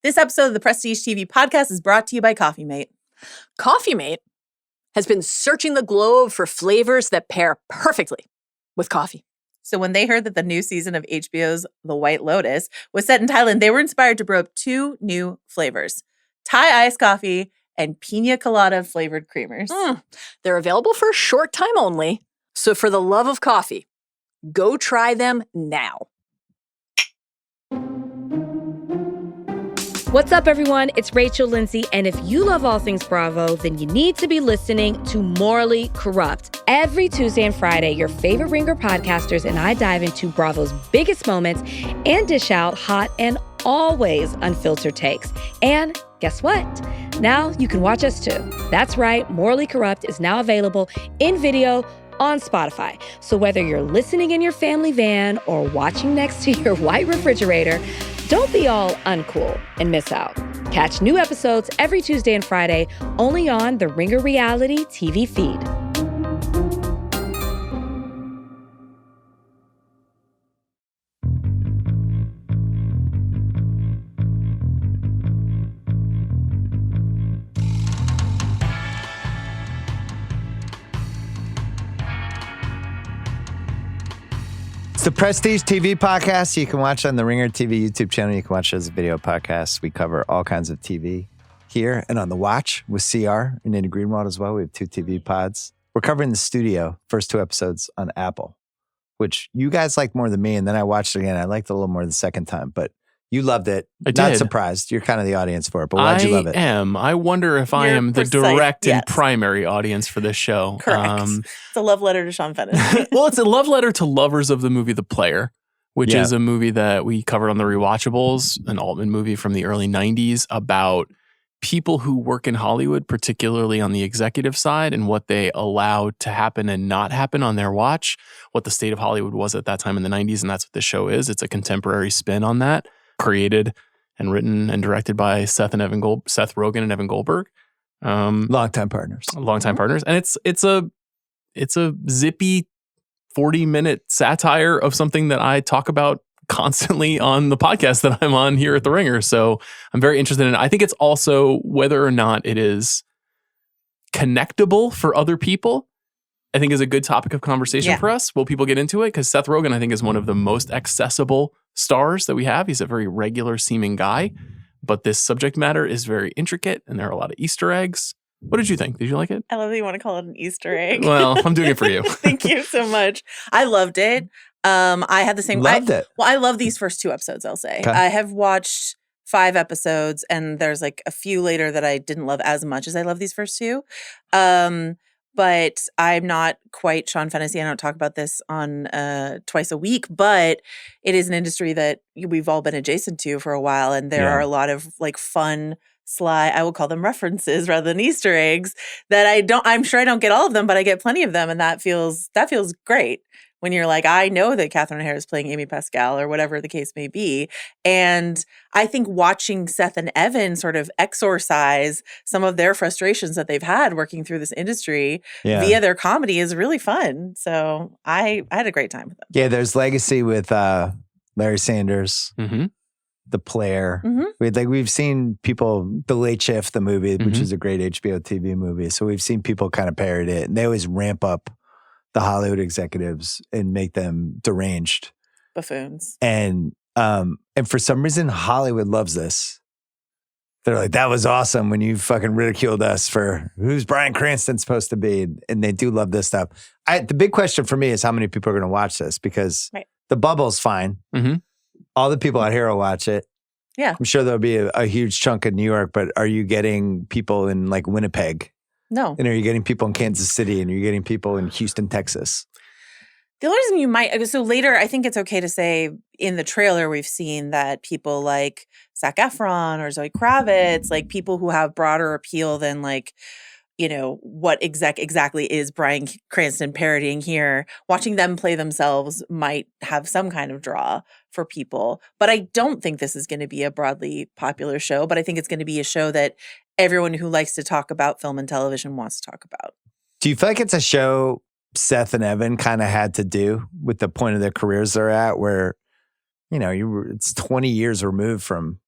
This episode of the Prestige TV podcast is brought to you by Coffee Mate. Coffee Mate has been searching the globe for flavors that pair perfectly with coffee. So when they heard that the new season of HBO's The White Lotus was set in Thailand, they were inspired to brew up 2 new flavors, Thai iced coffee and pina colada flavored creamers. They're available for a short time only. So for the love of coffee, go try them now. What's up, everyone? It's Rachel Lindsay, and if you love all things Bravo, then you need to be listening to Morally Corrupt. Every Tuesday and Friday, your favorite Ringer podcasters and I dive into Bravo's biggest moments and dish out hot and always unfiltered takes. And guess what? Now you can watch us too. That's right, Morally Corrupt is now available in video on Spotify. So whether you're listening in your family van or watching next to your white refrigerator, don't be all uncool and miss out. Catch new episodes every Tuesday and Friday only on the Ringer Reality TV feed. It's the Prestige TV podcast. You can watch on the Ringer TV YouTube channel. You can watch it as a video podcast. We cover all kinds of TV here and on The Watch with CR and Nina Greenwald as well. We have 2 TV pods. We're covering the studio, first 2 episodes on Apple, which you guys liked more than me. And then I watched it again. I liked it a little more the second time, but you loved it. I Not did. surprised. You're kind of the audience for it, but why'd you love it? I wonder if I You're am the precise, direct yes. and primary audience for this show. Correct. It's a love letter to Sean Fennessey. Well, it's a love letter to lovers of the movie The Player, which Yeah. is a movie that we covered on The Rewatchables, an Altman movie from the early 90s about people who work in Hollywood, particularly on the executive side, and what they allowed to happen and not happen on their watch, what the state of Hollywood was at that time in the 90s, and that's what this show is. It's a contemporary spin on that, created and written and directed by Seth Rogen and Evan Goldberg. Longtime partners. And it's a zippy 40-minute satire of something that I talk about constantly on the podcast that I'm on here at The Ringer. So I'm very interested in it. I think it's also whether or not it is connectable for other people, I think is a good topic of conversation for us. Will people get into it? Because Seth Rogen, I think, is one of the most accessible stars that we have. He's a very regular seeming guy, but this subject matter is very intricate and there are a lot of Easter eggs. What did you think? Did you like it? I love that you want to call it an Easter egg. Well, I'm doing it for you. Thank you so much. I loved it. I had the same. Loved it. Well, I love these first 2 episodes, I'll say. Okay. I have watched 5 episodes and there's like a few later that I didn't love as much as I love these first 2. But I'm not quite Sean Fennessey. I don't talk about this on twice a week, but it is an industry that we've all been adjacent to for a while. And there are a lot of like fun, sly, I will call them references rather than Easter eggs that I'm sure I don't get all of them, but I get plenty of them. And that feels great. When you're like, I know that Catherine O'Hara is playing Amy Pascal or whatever the case may be. And I think watching Seth and Evan sort of exorcise some of their frustrations that they've had working through this industry via their comedy is really fun. So I had a great time with them. Yeah, there's legacy with Larry Sanders, The Player. We've seen people, The Late Shift, the movie, which is a great HBO TV movie. So we've seen people kind of parrot it, and they always ramp up the Hollywood executives and make them deranged buffoons. And for some reason, Hollywood loves this. They're like, that was awesome when you fucking ridiculed us for who's Bryan Cranston supposed to be. And they do love this stuff. The big question for me is how many people are going to watch this, because the bubble's fine. All the people out here will watch it. Yeah. I'm sure there'll be a huge chunk in New York, but are you getting people in like Winnipeg? No. And are you getting people in Kansas City? And are you getting people in Houston, Texas? The only reason you might, so later, I think it's okay to say in the trailer, we've seen that people like Zac Efron or Zoe Kravitz, like people who have broader appeal than like, you know, what exactly is Bryan Cranston parodying here. Watching them play themselves might have some kind of draw for people. But I don't think this is going to be a broadly popular show, but I think it's going to be a show that everyone who likes to talk about film and television wants to talk about. Do you feel like it's a show Seth and Evan kind of had to do with the point of their careers they're at, where, you know, it's 20 years removed from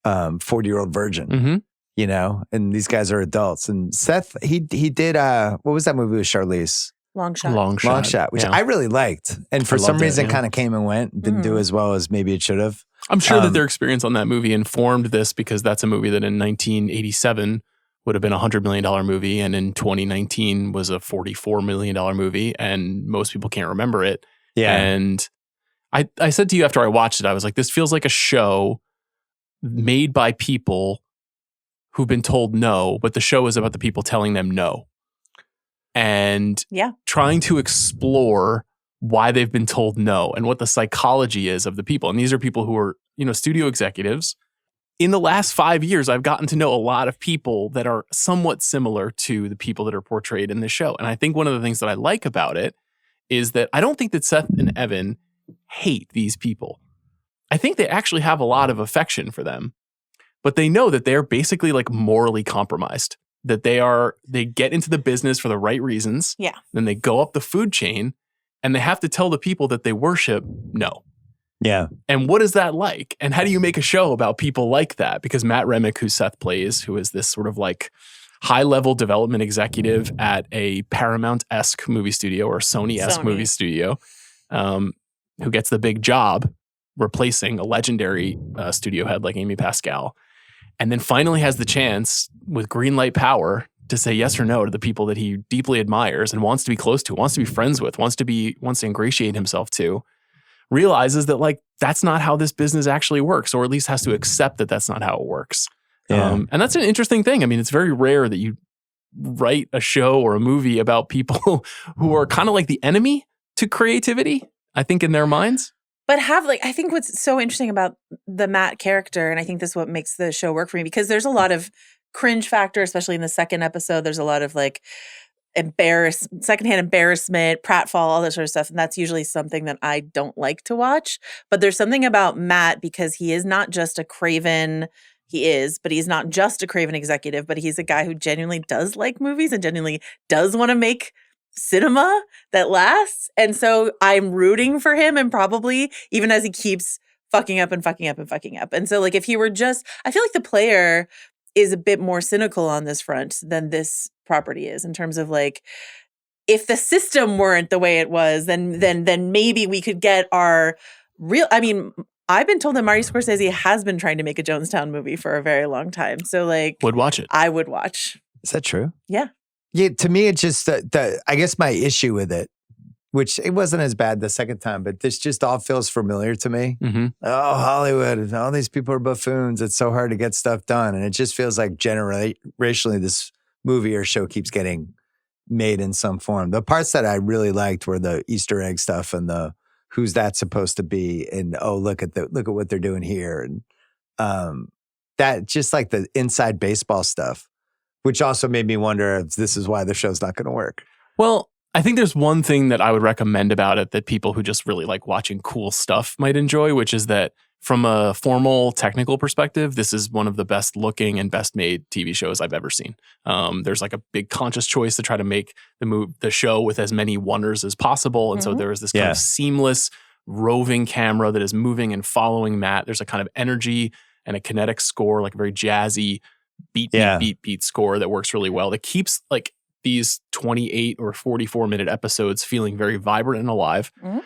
40-year-old virgin. Mm-hmm. You know, and these guys are adults. And Seth, he did what was that movie with Charlize? Long Shot. Long Shot, which yeah. I really liked, and for some reason kind of came and went, didn't do as well as maybe it should have. I'm sure that their experience on that movie informed this, because that's a movie that in 1987 would have been a $100 million movie, and in 2019 was a $44 million movie, and most people can't remember it. Yeah. And I said to you after I watched it, I was like, this feels like a show made by people who've been told no, but the show is about the people telling them no. And trying to explore why they've been told no and what the psychology is of the people. And these are people who are, you know, studio executives. In the last 5 years, I've gotten to know a lot of people that are somewhat similar to the people that are portrayed in this show. And I think one of the things that I like about it is that I don't think that Seth and Evan hate these people. I think they actually have a lot of affection for them, but they know that they're basically like morally compromised, that they get into the business for the right reasons. Yeah. Then they go up the food chain and they have to tell the people that they worship no. Yeah. And what is that like? And how do you make a show about people like that? Because Matt Remick, who Seth plays, who is this sort of like high-level development executive at a Paramount-esque movie studio or Sony-esque movie studio, who gets the big job replacing a legendary studio head like Amy Pascal, and then finally has the chance with green light power to say yes or no to the people that he deeply admires and wants to be close to, wants to be friends with, wants to ingratiate himself to, realizes that like that's not how this business actually works, or at least has to accept that that's not how it works. Yeah. And that's an interesting thing. I mean, it's very rare that you write a show or a movie about people who are kind of like the enemy to creativity, I think, in their minds. But I think what's so interesting about the Matt character, and I think this is what makes the show work for me, because there's a lot of cringe factor, especially in the second episode. There's a lot of like secondhand embarrassment, pratfall, all that sort of stuff. And that's usually something that I don't like to watch. But there's something about Matt, because he is not just a craven, but he's not just a craven executive, but he's a guy who genuinely does like movies and genuinely does want to make cinema that lasts. And so I'm rooting for him, and probably even as he keeps fucking up and fucking up and fucking up. And so like if he were just, I feel like the player is a bit more cynical on this front than this property is, in terms of like, if the system weren't the way it was, then maybe we could get our real, I mean, I've been told that Marty Scorsese has been trying to make a Jonestown movie for a very long time. So like, would watch it. I would watch. Is that true? Yeah. Yeah, to me, it's just I guess my issue with it, which it wasn't as bad the second time, but this just all feels familiar to me. Mm-hmm. Oh, Hollywood, all these people are buffoons. It's so hard to get stuff done. And it just feels like generationally this movie or show keeps getting made in some form. The parts that I really liked were the Easter egg stuff and the who's that supposed to be, and oh, look at what they're doing here. And that just like the inside baseball stuff, which also made me wonder if this is why the show's not going to work. Well, I think there's one thing that I would recommend about it that people who just really like watching cool stuff might enjoy, which is that from a formal technical perspective, this is one of the best looking and best made TV shows I've ever seen. There's like a big conscious choice to try to make the show with as many wonders as possible. And so there is this kind of seamless roving camera that is moving and following Matt. There's a kind of energy and a kinetic score, like a very jazzy beat score that works really well. That keeps like these 28 or 44 minute episodes feeling very vibrant and alive. Mm-hmm.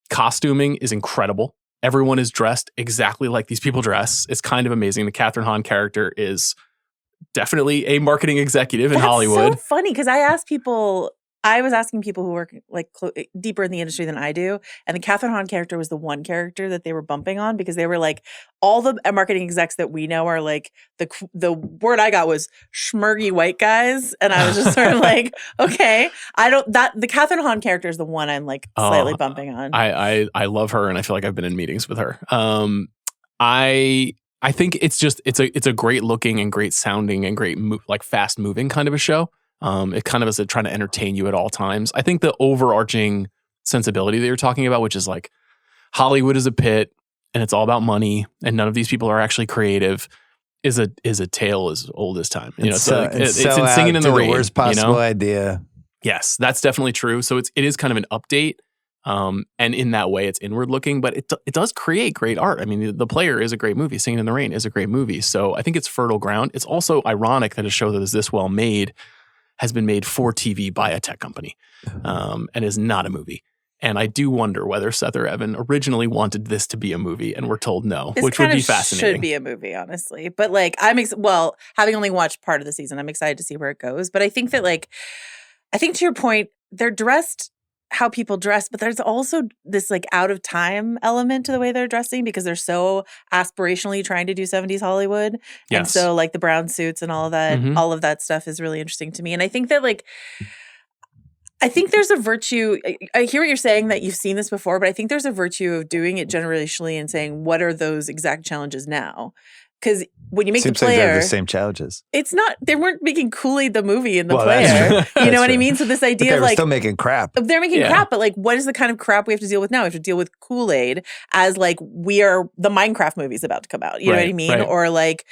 Costuming is incredible. Everyone is dressed exactly like these people dress. It's kind of amazing. The Catherine Hahn character is definitely a marketing executive in Hollywood. That's so funny, because I was asking people who work like deeper in the industry than I do, and the Catherine Hahn character was the one character that they were bumping on, because they were like, all the marketing execs that we know are like, the word I got was schmurgy white guys, and I was just sort of like, okay, the Catherine Hahn character is the one I'm like slightly bumping on. I love her, and I feel like I've been in meetings with her. I think it's a great looking and great sounding and great like fast moving kind of a show. It kind of is trying to entertain you at all times. I think the overarching sensibility that you're talking about, which is like Hollywood is a pit and it's all about money and none of these people are actually creative, is a tale as old as time. You know, it's in Singing in the Rain. The worst possible idea. Yes, that's definitely true. So it is kind of an update. And in that way, it's inward looking, but it does create great art. I mean, The Player is a great movie. Singing in the Rain is a great movie. So I think it's fertile ground. It's also ironic that a show that is this well made has been made for TV by a tech company and is not a movie. And I do wonder whether Seth or Evan originally wanted this to be a movie and were told no, which would be fascinating. Should be a movie, honestly. But like, having only watched part of the season, I'm excited to see where it goes. But I think that I think to your point, they're dressed how people dress, but there's also this like out of time element to the way they're dressing because they're so aspirationally trying to do 70s Hollywood. Yes. And so like the brown suits and all of that, all of that stuff is really interesting to me. And I think that I think there's a virtue. I hear what you're saying that you've seen this before, but I think there's a virtue of doing it generationally and saying, what are those exact challenges now? Because when you make Seems The Player, like they're the same challenges. it's not. They weren't making Kool-Aid the movie in The Well, Player. that's true. You know That's what I true. mean? So this But idea they of were like still making crap. they're making Yeah. crap, but like, what is the kind of crap we have to deal with now? We have to deal with Kool-Aid as like we are the Minecraft movie's about to come out. You know what I Right, mean? right. Or like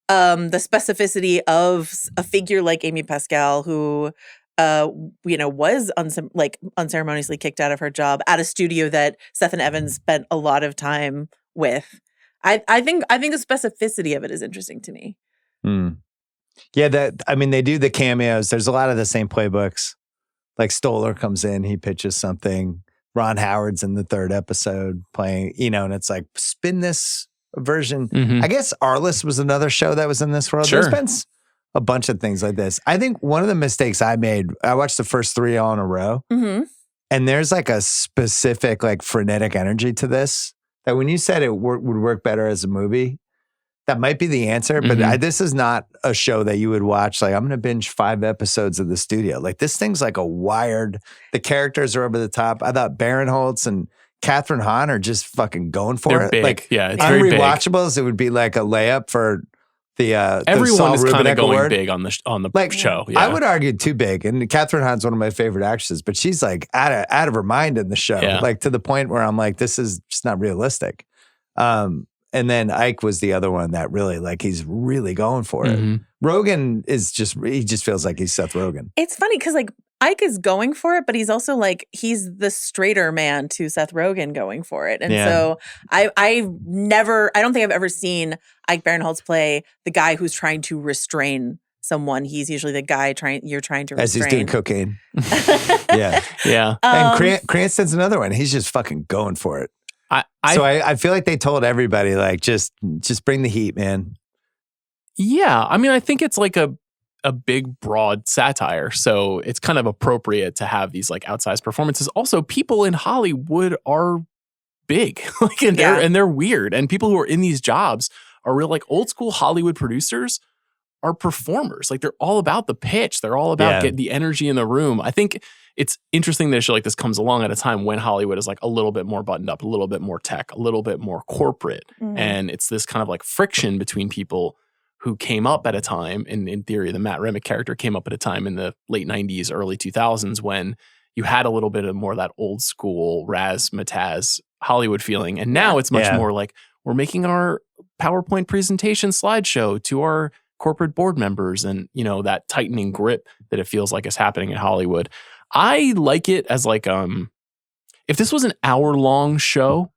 the specificity of a figure like Amy Pascal who was unceremoniously kicked out of her job at a studio that Seth and Evan spent a lot of time with. I think the specificity of it is interesting to me. Yeah, they do the cameos. There's a lot of the same playbooks. Like Stoller comes in, he pitches something. Ron Howard's in the third episode playing, and it's like, spin this version. Mhm. I guess Arliss was another show that was in this world. Sure. There's been a bunch of things like this. I think one of the mistakes I made, I watched the first 3 all in a row, Mm-hmm. and there's like a specific like frenetic energy to this that when you said it would work better as a movie, that might be the answer. But Mhm. this is not a show that you would watch. Like, I'm going to binge 5 episodes of the studio. Like, this thing's like a wired, the characters are over the top. I thought Barinholtz and Catherine Hahn are just fucking going for They're it. big. Like, Yeah, it's very big. unrewatchables, it would be like a layup for the Everyone Saul is kind Rubinek of going Award. big on the Like, show. Yeah. I would argue too big. And Catherine Hahn's one of my favorite actresses, but she's like out of her mind in the show. Yeah. Like, to the point where I'm like, this is just not realistic. And then Ike was the other one that really, like, he's really going for it. Mhm. Rogen he just feels like he's Seth Rogen. It's funny because like Ike is going for it, but he's also like he's the straighter man to Seth Rogen going for it. And Yeah. so I don't think I've ever seen Ike Barinholtz play the guy who's trying to restrain someone. He's usually the guy you're trying to As restrain. he's doing cocaine. Yeah. Yeah. And Cranston's another one. He's just fucking going for it. I feel like they told everybody, like, just bring the heat, man. Yeah. I mean, I think it's like a big, broad satire. So it's kind of appropriate to have these like outsized performances. Also, people in Hollywood are big, like, and they're weird. And people who are in these jobs are real, like, old school Hollywood producers are performers. Like, they're all about the pitch. They're all about getting the energy in the room. I think it's interesting that a show like this comes along at a time when Hollywood is like a little bit more buttoned up, a little bit more tech, a little bit more corporate. Mhm. And it's this kind of like friction between people who came up at a time, in theory, the Matt Remick character came up at a time in the late 90s, early 2000s when you had a little bit of more of that old school razzmatazz Hollywood feeling. And now it's much more like we're making our PowerPoint presentation slideshow to our corporate board members, and, that tightening grip that it feels like is happening in Hollywood. I like it as like, if this was an hour-long show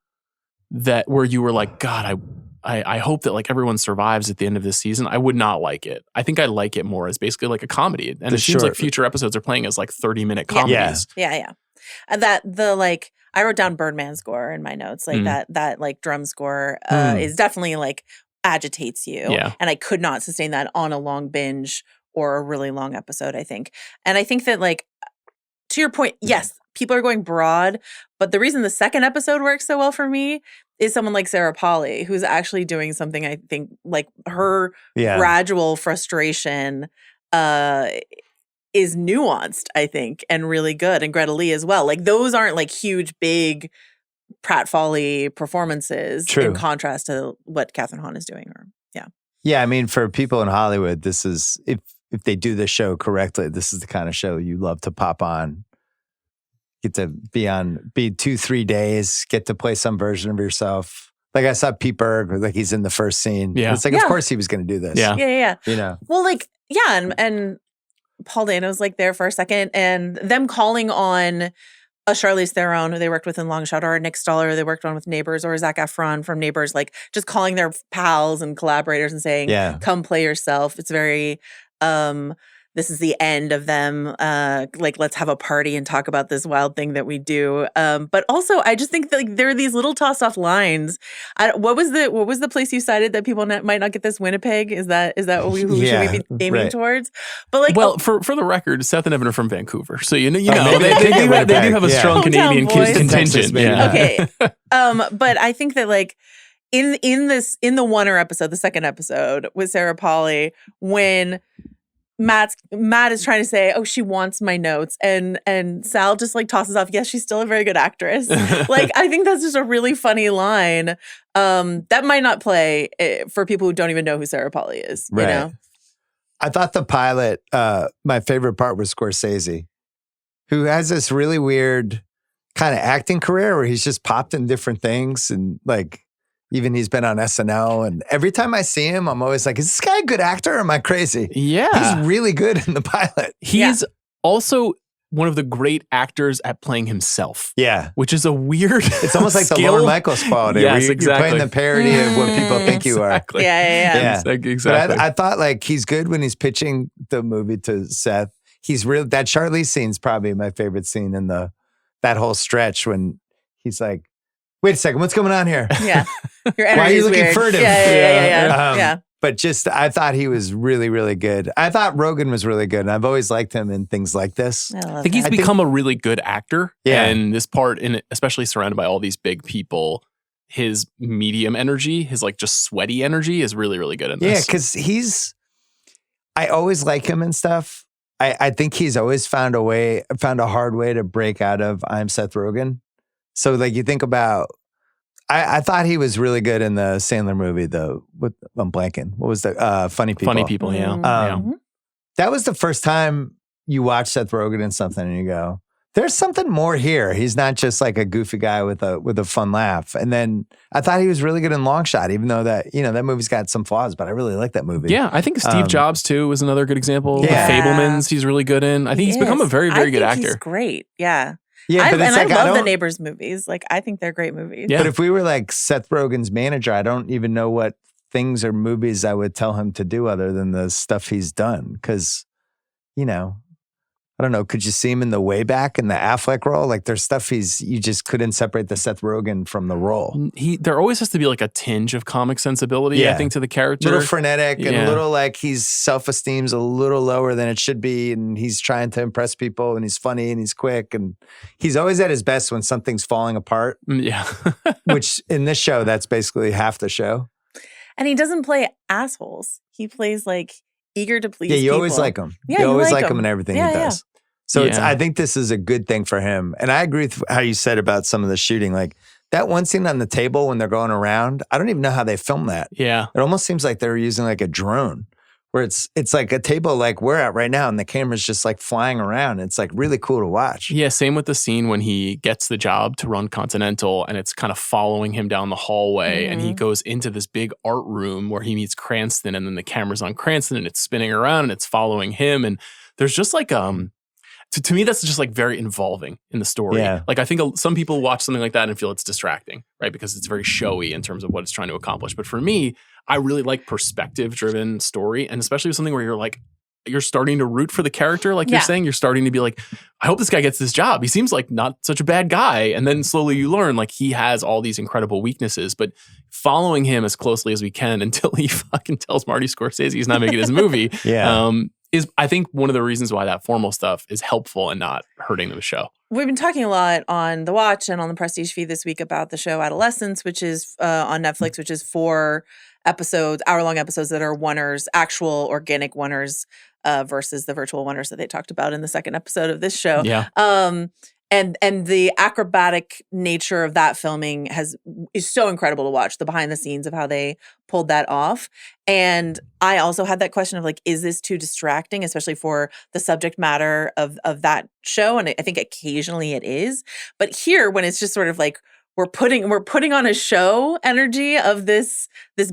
where you were like, God, I hope that like everyone survives at the end of this season, I would not like it. I think I like it more as basically like a comedy. And it seems like future episodes are playing as like 30-minute comedies. Yeah. And I wrote down Birdman score in my notes. Like that like drum score is definitely like agitates you. Yeah. And I could not sustain that on a long binge or a really long episode, I think. And I think that, like, to your point, yes, people are going broad, but the reason the second episode works so well for me is someone like Sarah Polley, who's actually doing something, I think, like her gradual frustration is nuanced, I think, and really good. And Greta Lee as well. Like, those aren't like huge, big pratfally performances in contrast to what Catherine Hahn is doing. Yeah, I mean, for people in Hollywood, this is, if they do the show correctly, this is the kind of show you love to pop on. Get to be 2-3 days, get to play some version of yourself. Like, I saw Pete Berg, like, he's in the first scene. Yeah. It's like, of course he was going to do this. Yeah. Well, like, and Paul Dano's like there for a second, and them calling on a Charlize Theron who they worked with in Long Shot, or a Nick Stoller who they worked on with Neighbors, or a Zac Efron from Neighbors, like just calling their pals and collaborators and saying, come play yourself. It's very, this is the end of them. Like, let's have a party and talk about this wild thing that we do. But also, I just think that, like, there are these little tossed off lines. What was the place you cited that people might not get this? Winnipeg? Is that what should we be aiming towards? But like, well, for the record, Seth and Evan are from Vancouver, so they do have a strong Canadian contingent. Okay, but I think that like. In the Oner episode, the second episode with Sarah Polley, when Matt is trying to say, "Oh, she wants my notes," and Sal just like tosses off, "Yes, she's still a very good actress." Like, I think that's just a really funny line that might not play for people who don't even know who Sarah Polley is. Right. You know, I thought the pilot, my favorite part was Scorsese, who has this really weird kind of acting career where he's just popped in different things, and like. Even he's been on SNL, and every time I see him, I'm always like, is this guy a good actor or am I crazy? Yeah. He's really good in the pilot. He's also one of the great actors at playing himself. Yeah. Which is a weird It's almost like skill. the Lorne Michaels quality. Yes, where exactly. You're playing the parody of what people think you are. Yeah. Exactly. But I thought like he's good when he's pitching the movie to Seth. He's real. That Charlize scene's probably my favorite scene in that whole stretch when he's like, wait a second, what's going on here? Yeah. Your Why are you looking weird. furtive? Yeah. But just, I thought he was really, really good. I thought Rogen was really good. And I've always liked him in things like this. I think he's become a really good actor. Yeah. And this part, especially surrounded by all these big people, his medium energy, his like just sweaty energy is really, really good in this. Yeah, because I always like him and stuff. I think he's always found a hard way to break out of I'm Seth Rogen. So like you think about, I thought he was really good in the Sandler movie, I'm blanking. What was the Funny People? Funny People, yeah. That was the first time you watch Seth Rogen in something and you go, there's something more here. He's not just like a goofy guy with a fun laugh. And then I thought he was really good in Long Shot, even though that movie's got some flaws, but I really like that movie. Yeah, I think Steve Jobs too was another good example. Yeah. The Fablemans, he's really good in. I think he's become a very, very good actor. He's great. Yeah. Yeah, but I love the Neighbors movies. Like, I think they're great movies. Yeah. But if we were like Seth Rogen's manager, I don't even know what things or movies I would tell him to do other than the stuff he's done. Because, I don't know, could you see him in the Way Back in the Affleck role? Like there's stuff you just couldn't separate the Seth Rogen from the role. There always has to be like a tinge of comic sensibility, I think, to the character. A little frenetic and a little like his self-esteem's a little lower than it should be. And he's trying to impress people and he's funny and he's quick. And he's always at his best when something's falling apart. Yeah. Which in this show, that's basically half the show. And he doesn't play assholes. He plays like eager to please people. always like him. Yeah, you always like him in everything he does. So Yeah. I think this is a good thing for him. And I agree with how you said about some of the shooting. Like that one scene on the table when they're going around, I don't even know how they filmed that. Yeah. It almost seems like they're using like a drone where it's like a table like we're at right now and the camera's just like flying around. It's like really cool to watch. Yeah, same with the scene when he gets the job to run Continental and it's kind of following him down the hallway and he goes into this big art room where he meets Cranston and then the camera's on Cranston and it's spinning around and it's following him. And there's just like, to me, that's just like very involving in the story. Yeah. Like I think some people watch something like that and feel it's distracting, right? Because it's very showy in terms of what it's trying to accomplish. But for me, I really like perspective-driven story, and especially with something where you're starting to root for the character, like you're saying. You're starting to be like, I hope this guy gets this job. He seems like not such a bad guy. And then slowly you learn like he has all these incredible weaknesses, but following him as closely as we can until he fucking tells Marty Scorsese he's not making his movie. Is I think one of the reasons why that formal stuff is helpful and not hurting the show. We've been talking a lot on The Watch and on the Prestige feed this week about the show Adolescence, which is on Netflix, which is 4 episodes, hour-long episodes that are oneers, actual organic oneers versus the virtual oneers that they talked about in the second episode of this show. Yeah. And the acrobatic nature of that filming is so incredible to watch, the behind the scenes of how they pulled that off. And I also had that question of like, is this too distracting, especially for the subject matter of that show? And I think occasionally it is. But here, when it's just sort of like we're putting on a show energy of this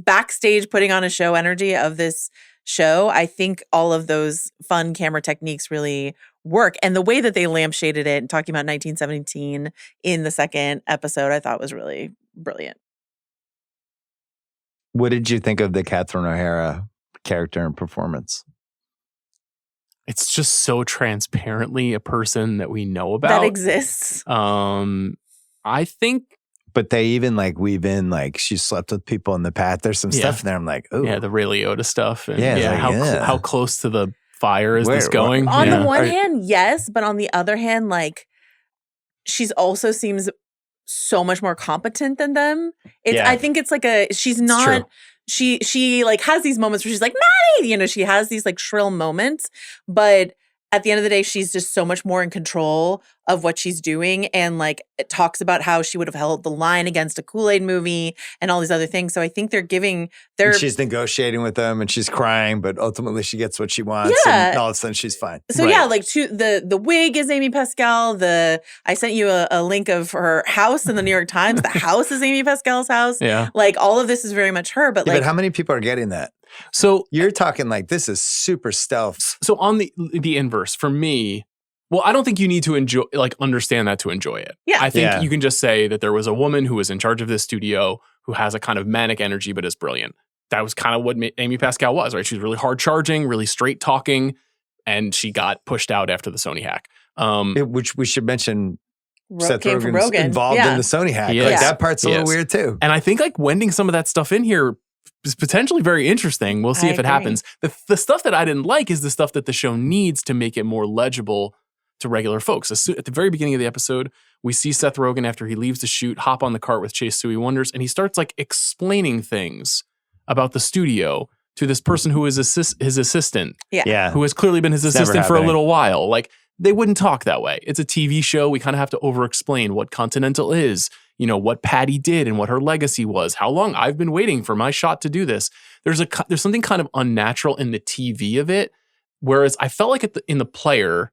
backstage, putting on a show energy of this show, I think all of those fun camera techniques really work. And the way that they lampshaded it and talking about 1917 in the second episode, I thought was really brilliant. What did you think of the Catherine O'Hara character and performance? It's just so transparently a person that we know about. That exists. I think. But they even like weave in like she slept with people in the past. There's some stuff in there. I'm like, oh. Yeah, the Ray Liotta stuff. And like, how close to the fire is this going? On the one hand, yes. But on the other hand, like she's also seems so much more competent than them. I think it's like she's not, she like has these moments where she's like, Maddie, she has these like shrill moments, but at the end of the day, she's just so much more in control of what she's doing. And like it talks about how she would have held the line against a Kool-Aid movie and all these other things. So I think and she's negotiating with them and she's crying, but ultimately she gets what she wants. Yeah. And all of a sudden she's fine. So like the wig is Amy Pascal. I sent you a link of her house in the New York Times. The house is Amy Pascal's house. Yeah. Like all of this is very much her, but but how many people are getting that? So you're talking like this is super stealth. So on the inverse for me, well, I don't think you need to understand that to enjoy it. Yeah. I think you can just say that there was a woman who was in charge of this studio who has a kind of manic energy, but is brilliant. That was kind of what Amy Pascal was, right? She's really hard charging, really straight talking, and she got pushed out after the Sony hack. Which we should mention. Seth Rogen's Rogen's involved in the Sony hack. Like that part's a little weird too. And I think like wending some of that stuff in here is potentially very interesting. We'll see if it happens. The stuff that I didn't like is the stuff that the show needs to make it more legible to regular folks. At the very beginning of the episode, we see Seth Rogen after he leaves the shoot, hop on the cart with Chase Sui Wonders, and he starts like explaining things about the studio to this person who is his assistant. Yeah. Who has clearly been his assistant for a little while. Like they wouldn't talk that way. It's a TV show. We kind of have to over-explain what Continental is, what Patty did and what her legacy was, how long I've been waiting for my shot to do this. There's something kind of unnatural in the TV of it, whereas I felt like in the player,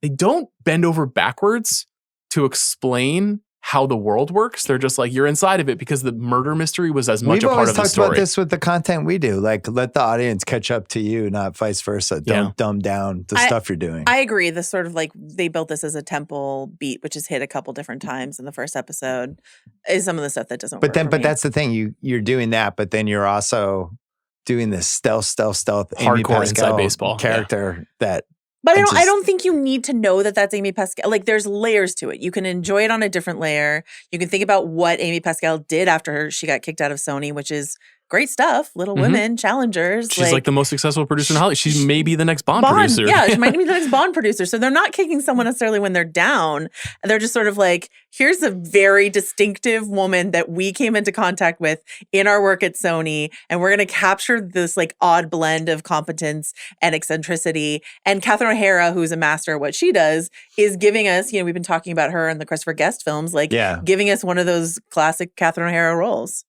they don't bend over backwards to explain how the world works. They're just like, you're inside of it because the murder mystery was as much a part of the story. We've always talked about this with the content we do. Like, let the audience catch up to you, not vice versa. Don't dumb down the stuff you're doing. I agree. This sort of like, they built this as a temple beat, which is hit a couple different times in the first episode, is some of the stuff that doesn't work. But that's the thing. You're doing that, but then you're also doing this stealth hardcore inside baseball character that. But I don't think you need to know that that's Amy Pascal. Like, there's layers to it. You can enjoy it on a different layer. You can think about what Amy Pascal did after she got kicked out of Sony, which is great stuff. Little Women, Challengers. She's like the most successful producer in Hollywood. She may be the next Bond producer. Yeah, she might be the next Bond producer. So they're not kicking someone necessarily when they're down. They're just sort of like, here's a very distinctive woman that we came into contact with in our work at Sony. And we're going to capture this like odd blend of competence and eccentricity. And Catherine O'Hara, who's a master at what she does, is giving us, we've been talking about her in the Christopher Guest films, giving us one of those classic Catherine O'Hara roles.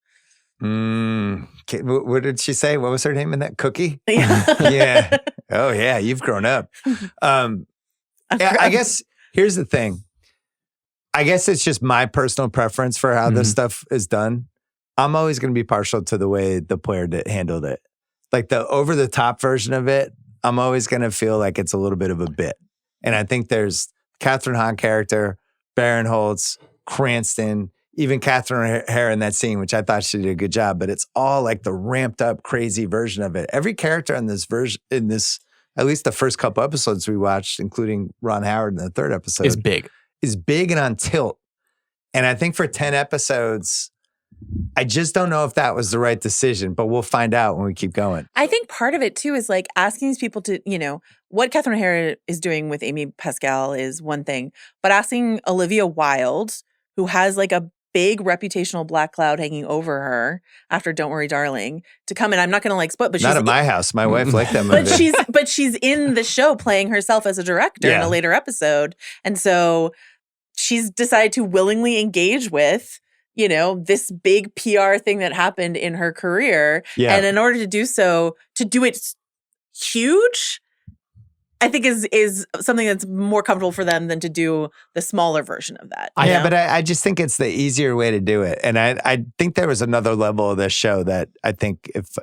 What did she say? What was her name in that? Cookie? Yeah. Oh yeah, you've grown up. I guess here's the thing. I guess it's just my personal preference for how this stuff is done. I'm always going to be partial to the way the player handled it. Like the over the top version of it, I'm always going to feel like it's a little bit of a bit. And I think there's Catherine Hahn character, Barinholtz, Cranston, even Catherine O'Hara in that scene, which I thought she did a good job, but it's all like the ramped up crazy version of it. Every character in this version, at least the first couple episodes we watched, including Ron Howard in the third episode, is big and on tilt. And I think for 10 episodes, I just don't know if that was the right decision, but we'll find out when we keep going. I think part of it too is like asking these people to, what Catherine O'Hara is doing with Amy Pascal is one thing, but asking Olivia Wilde, who has like a big reputational black cloud hanging over her after Don't Worry Darling, to come in. I'm not going to like split, but she's not at my house. My wife liked that movie. But she's in the show playing herself as a director in a later episode. And so she's decided to willingly engage with, this big PR thing that happened in her career. Yeah. And in order to do so, to do it huge, I think is something that's more comfortable for them than to do the smaller version of that. But I just think it's the easier way to do it. And I think there was another level of this show that I think if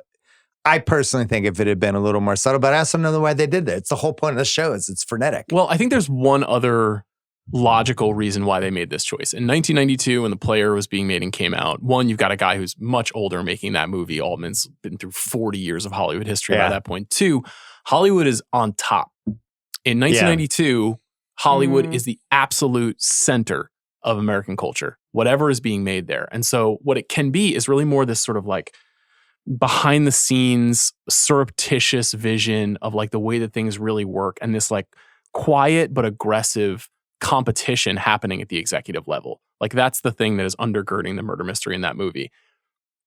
I personally think if it had been a little more subtle, but I also know why they did that. It's the whole point of the show is it's frenetic. Well, I think there's one other logical reason why they made this choice. In 1992, when The Player was being made and came out, one, you've got a guy who's much older making that movie. Altman's been through 40 years of Hollywood history by that point. Two, Hollywood is on top. In 1992, Hollywood is the absolute center of American culture, whatever is being made there. And so what it can be is really more this sort of like behind the scenes, surreptitious vision of like the way that things really work and this like quiet but aggressive competition happening at the executive level. Like that's the thing that is undergirding the murder mystery in that movie.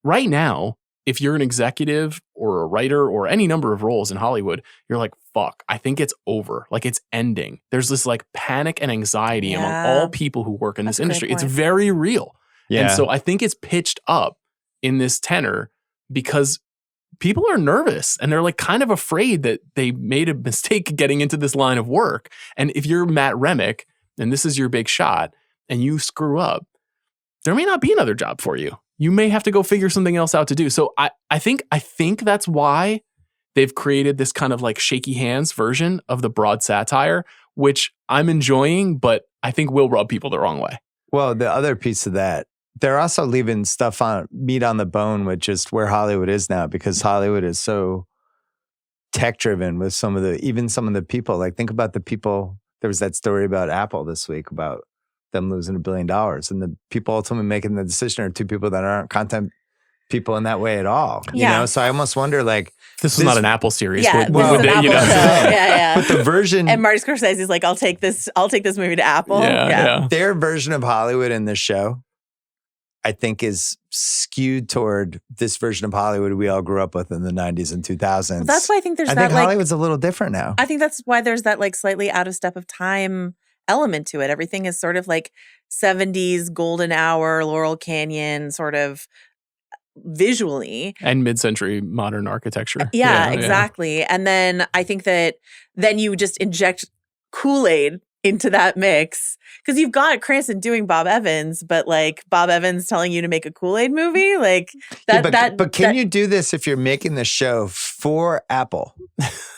Right now, if you're an executive or a writer or any number of roles in Hollywood, you're like, fuck, I think it's over. Like it's ending. There's this like panic and anxiety among all people who work in this industry. It's very real. Yeah. And so I think it's pitched up in this tenor because people are nervous and they're like kind of afraid that they made a mistake getting into this line of work. And if you're Matt Remick and this is your big shot and you screw up, there may not be another job for you. You may have to go figure something else out to do. So I think that's why they've created this kind of like shaky hands version of the broad satire, which I'm enjoying, but I think will rub people the wrong way. Well, the other piece of that, they're also leaving stuff on meat on the bone with just where Hollywood is now, because Hollywood is so tech driven with some of the people. Like think about the people. There was that story about Apple this week about them losing $1 billion, and the people ultimately making the decision are two people that aren't content people in that way at all. You know, so I almost wonder like this was not an Apple series. Yeah, would they, you know? Yeah. But the version and Marty Scorsese's like, I'll take this movie to Apple. Yeah. Their version of Hollywood in this show, I think, is skewed toward this version of Hollywood we all grew up with in the 90s and 2000s. Well, that's why I think there's that Hollywood's a little different now. I think that's why there's that like slightly out of step of time element to it. Everything is sort of like 70s golden hour, Laurel Canyon sort of visually. And mid-century modern architecture. Yeah, exactly. And then I think that then you just inject Kool-Aid into that mix because you've got Cranston doing Bob Evans, but like Bob Evans telling you to make a Kool-Aid movie, like that. But can you do this if you're making the show for Apple?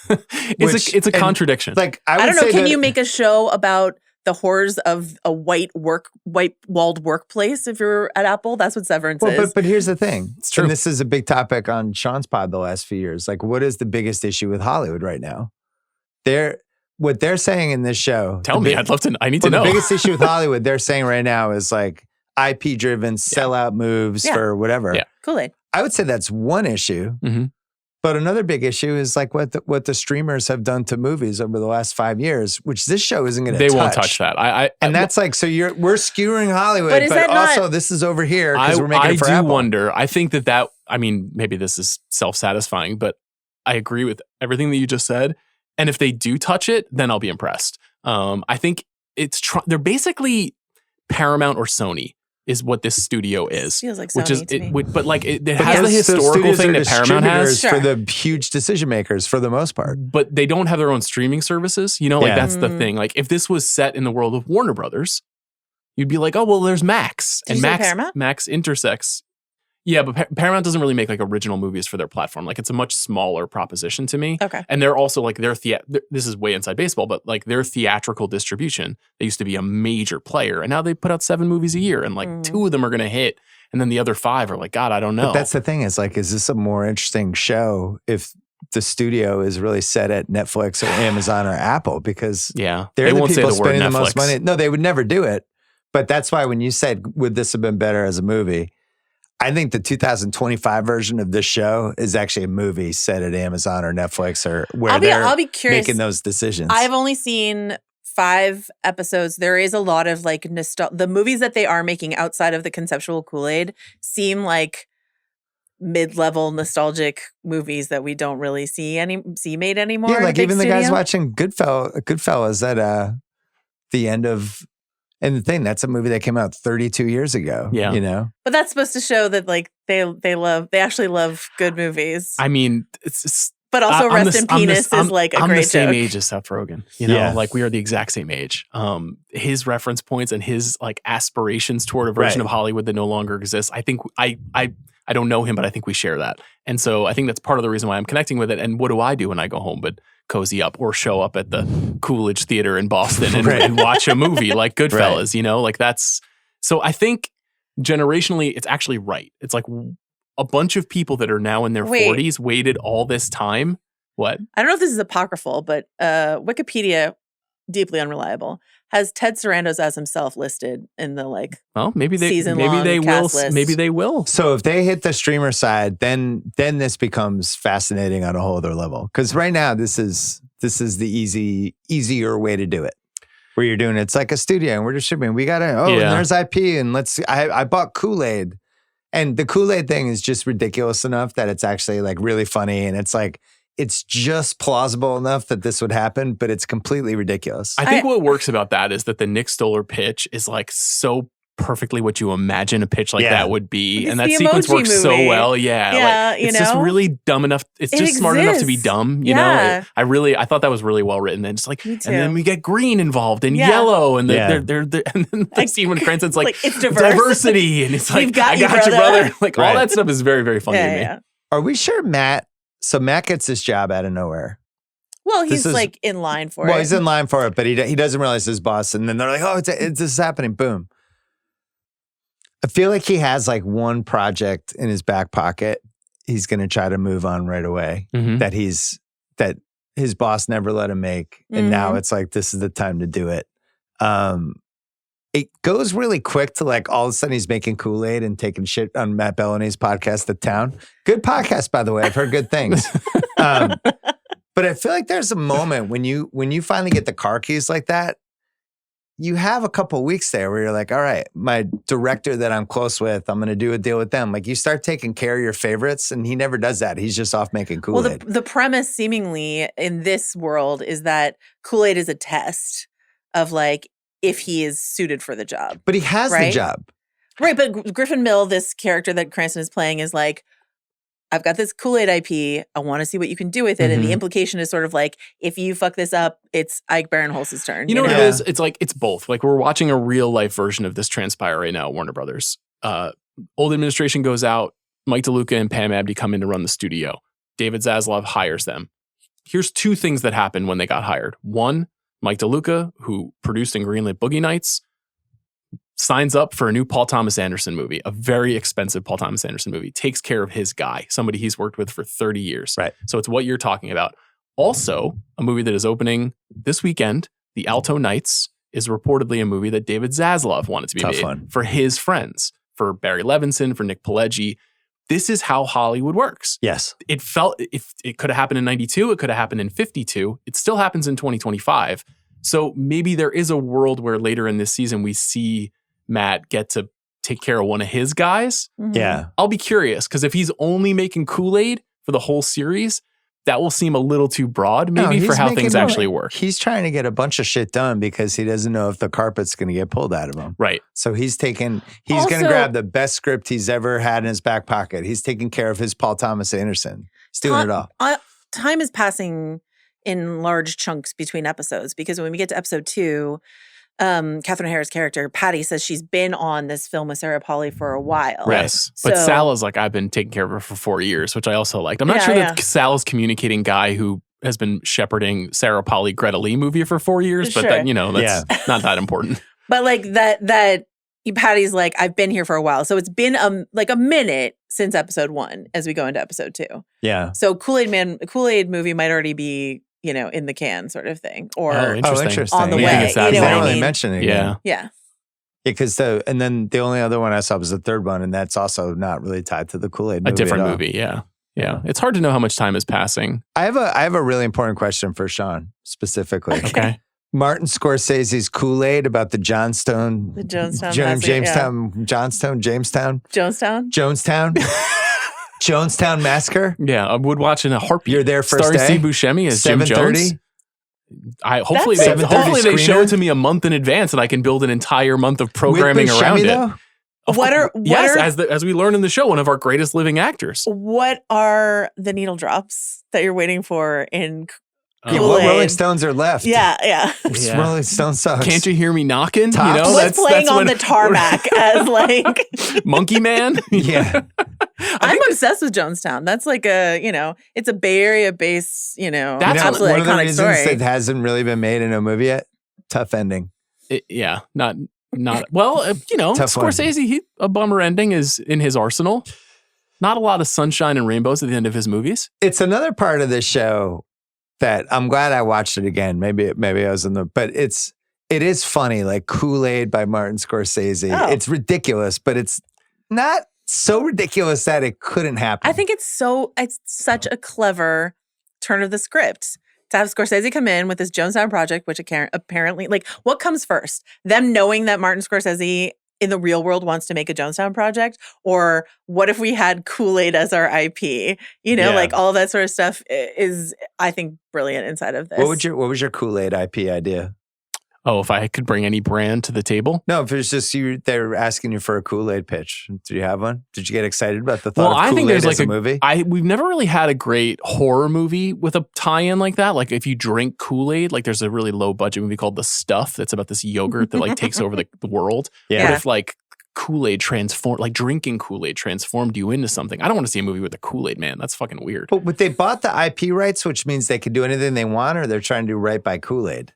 It's a contradiction. Like I don't know. Can you make a show about the horrors of a white walled workplace if you're at Apple? That's what Severance is. But here's the thing. It's true. And this is a big topic on Sean's pod the last few years. Like, what is the biggest issue with Hollywood right now? What they're saying in this show. Tell me. I need to know. The biggest issue with Hollywood they're saying right now is like IP driven sellout moves for whatever. Yeah. Kool-Aid. I would say that's one issue. Mm-hmm. But another big issue is like what the streamers have done to movies over the last 5 years, which this show isn't going to touch. They won't touch that. That's like, so we're skewering Hollywood, but also this is over here because we're making it for Apple. I do wonder. I think that, I mean, maybe this is self-satisfying, but I agree with everything that you just said. And if they do touch it, then I'll be impressed. I think they're basically Paramount or Sony is what this studio is. Feels like Sony to me. But like it has the historical thing that Paramount has for the huge decision makers for the most part. But they don't have their own streaming services. You know, like that's the thing. Like if this was set in the world of Warner Brothers, you'd be like, oh well, there's Max. Did you say Max intersects. Yeah, but Paramount doesn't really make like original movies for their platform. Like it's a much smaller proposition to me. Okay. And they're also like this is way inside baseball, but like their theatrical distribution, they used to be a major player and now they put out 7 movies a year and like 2 of them are going to hit. And then the other 5 are like, God, I don't know. But that's the thing is like, is this a more interesting show if the studio is really set at Netflix or Amazon or Apple? Because they're the people spending the most money. No, they would never do it. But that's why when you said, would this have been better as a movie? I think the 2025 version of this show is actually a movie set at Amazon or Netflix or where I'll be curious. Making those decisions. I've only seen 5 episodes. There is a lot of like the movies that they are making outside of the conceptual Kool-Aid seem like mid-level nostalgic movies that we don't really see made anymore. Yeah, like even the studio. guys watching Goodfellas at the end of. And the thing, that's a movie that came out 32 years ago. Yeah. You know? But that's supposed to show that like they actually love good movies. I mean, it's but also Rest in Penis is like a great joke. I'm the same age as Seth Rogen. You know, like we are the exact same age. His reference points and his like aspirations toward a version of Hollywood that no longer exists. I think I don't know him, but I think we share that. And so I think that's part of the reason why I'm connecting with it. And what do I do when I go home but cozy up or show up at the Coolidge Theater in Boston and watch a movie like Goodfellas, you know, like that's, so I think generationally it's actually right. It's like a bunch of people that are now in their 40s waited all this time. What? I don't know if this is apocryphal, but Wikipedia, deeply unreliable, has Ted Sarandos as himself listed in the maybe they list. Maybe they will. So if they hit the streamer side, then this becomes fascinating on a whole other level. Because right now this is the easier way to do it. Where you're doing it's like a studio and we're distributing. We gotta and there's IP and I bought Kool-Aid. And the Kool-Aid thing is just ridiculous enough that it's actually like really funny. And it's like, it's just plausible enough that this would happen, but it's completely ridiculous. I think what works about that is that the Nick Stoller pitch is like so perfectly what you imagine a pitch like that would be. It's and that sequence works so well. Yeah. Like, it's just really dumb enough. It's just smart enough to be dumb. You know, I thought that was really well written. And just like, and then we get green involved and yellow and they're and then the scene when Cranston's like it's diverse. Diversity. And it's like, I got you, brother. Like all that stuff is very, very funny to me. Yeah. Are we sure Matt gets this job out of nowhere? Well, he's like in line for it. Well, he's in line for it, but he doesn't realize his boss. And then they're like, oh, this is happening. Boom. I feel like he has like one project in his back pocket. He's going to try to move on right away that his boss never let him make. And now it's like, this is the time to do it. It goes really quick to like all of a sudden he's making Kool-Aid and taking shit on Matt Belloni's podcast, The Town. Good podcast, by the way. I've heard good things. But I feel like there's a moment when you finally get the car keys like that, you have a couple of weeks there where you're like, all right, my director that I'm close with, I'm going to do a deal with them. Like you start taking care of your favorites and he never does that. He's just off making Kool-Aid. Well, the premise seemingly in this world is that Kool-Aid is a test of like, if he is suited for the job. But he has the job. Right, but Griffin Mill, this character that Cranston is playing is like, I've got this Kool-Aid IP. I want to see what you can do with it. And the implication is sort of like, if you fuck this up, it's Ike Barinholtz's turn. You know what it is? It's like, it's both. Like we're watching a real life version of this transpire right now at Warner Brothers. Old administration goes out. Mike DeLuca and Pam Abdi come in to run the studio. David Zaslav hires them. Here's two things that happened when they got hired. One, Mike DeLuca, who produced and greenlit Boogie Nights, signs up for a new Paul Thomas Anderson movie, a very expensive Paul Thomas Anderson movie, takes care of his guy, somebody he's worked with for 30 years. Right. So it's what you're talking about. Also, a movie that is opening this weekend, The Alto Nights, is reportedly a movie that David Zaslav wanted to be made for his friends, for Barry Levinson, for Nick Pileggi. This is how Hollywood works. Yes. It felt, if it could have happened in 92, it could have happened in 52. It still happens in 2025. So maybe there is a world where later in this season, we see Matt get to take care of one of his guys. Yeah. I'll be curious because if he's only making Kool-Aid for the whole series, that will seem a little too broad maybe for how things actually work. He's trying to get a bunch of shit done because he doesn't know if the carpet's going to get pulled out of him. Right. So he's going to grab the best script he's ever had in his back pocket. He's taking care of his Paul Thomas Anderson. He's doing it all. Time is passing in large chunks between episodes because when we get to episode 2, Catherine O'Hara's character, Patty, says she's been on this film with Sarah Polley for a while. Yes. But Sal is like, I've been taking care of her for 4 years, which I also liked. I'm not sure that Sal's communicating guy who has been shepherding Sarah Polley Greta Lee movie for 4 years, but that, that's not that important. But like that Patty's like, I've been here for a while. So it's been like a minute since episode 1 as we go into episode 2. Yeah. So Kool-Aid movie might already be, in the can sort of thing. Or interesting. On the way. They don't really mention it. Yeah. Because and then the only other one I saw was the third one, and that's also not really tied to the Kool-Aid movie. A different movie, yeah. It's hard to know how much time is passing. I have a really important question for Sean, specifically. Okay. Martin Scorsese's Kool-Aid about the Jonestown Jonestown Massacre. Yeah, I would watch in a heartbeat. You're there first starring day. Steve Buscemi as Jim Jones. Hopefully they show it to me a month in advance and I can build an entire month of programming around it. Though? As we learn in the show, one of our greatest living actors. What are the needle drops that you're waiting for in Yeah, what Kool-Aid. Rolling Stones are left? Yeah. Yeah. Rolling Stones sucks. Can't you hear me knocking? Tops. You know, Was playing on the tarmac as like Monkey Man. Yeah. I'm obsessed with Jonestown. That's like it's a Bay Area based, That's absolutely one of the iconic reasons story. that hasn't really been made in a movie yet. Tough ending. Not well. Tough one. Scorsese. A bummer ending is in his arsenal. Not a lot of sunshine and rainbows at the end of his movies. It's another part of this show that I'm glad I watched it again. Maybe I was but it is funny, like Kool-Aid by Martin Scorsese. Oh. It's ridiculous, but it's not so ridiculous that it couldn't happen. I think it's such a clever turn of the script to have Scorsese come in with this Jonestown project, which apparently, like, what comes first? Them knowing that Martin Scorsese in the real world wants to make a Jonestown project, or what if we had Kool-Aid as our IP? Like all of that sort of stuff is, I think, brilliant inside of this. What was your Kool-Aid IP idea? Oh, if I could bring any brand to the table? No, if it's just they're asking you for a Kool-Aid pitch. Did you have one? Did you get excited about the thought of I Kool-Aid think there's like as a movie? We've never really had a great horror movie with a tie-in like that. Like if you drink Kool-Aid, like there's a really low budget movie called The Stuff that's about this yogurt that like takes over the world. Yeah. But if like Kool-Aid drinking Kool-Aid transformed you into something. I don't want to see a movie with a Kool-Aid man. That's fucking weird. But they bought the IP rights, which means they can do anything they want, or they're trying to do right by Kool-Aid.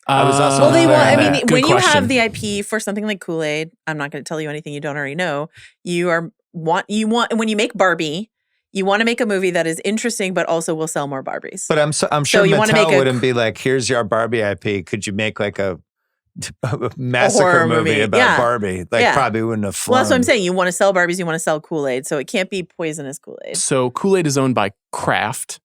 I was also Well, they unclear want. on I mean, that. Good when you question. have the IP for something like Kool-Aid, I'm not going to tell you anything you don't already know. You want when you make Barbie, you want to make a movie that is interesting, but also will sell more Barbies. But I'm sure you wanna make Mattel a- wouldn't be like, here's your Barbie IP. Could you make like a massacre horror movie movie. about Yeah. Barbie? Like Yeah. probably wouldn't have flown. Well, that's what I'm saying. You want to sell Barbies, you want to sell Kool-Aid, so it can't be poisonous Kool-Aid, So Kool-Aid is owned by Kraft,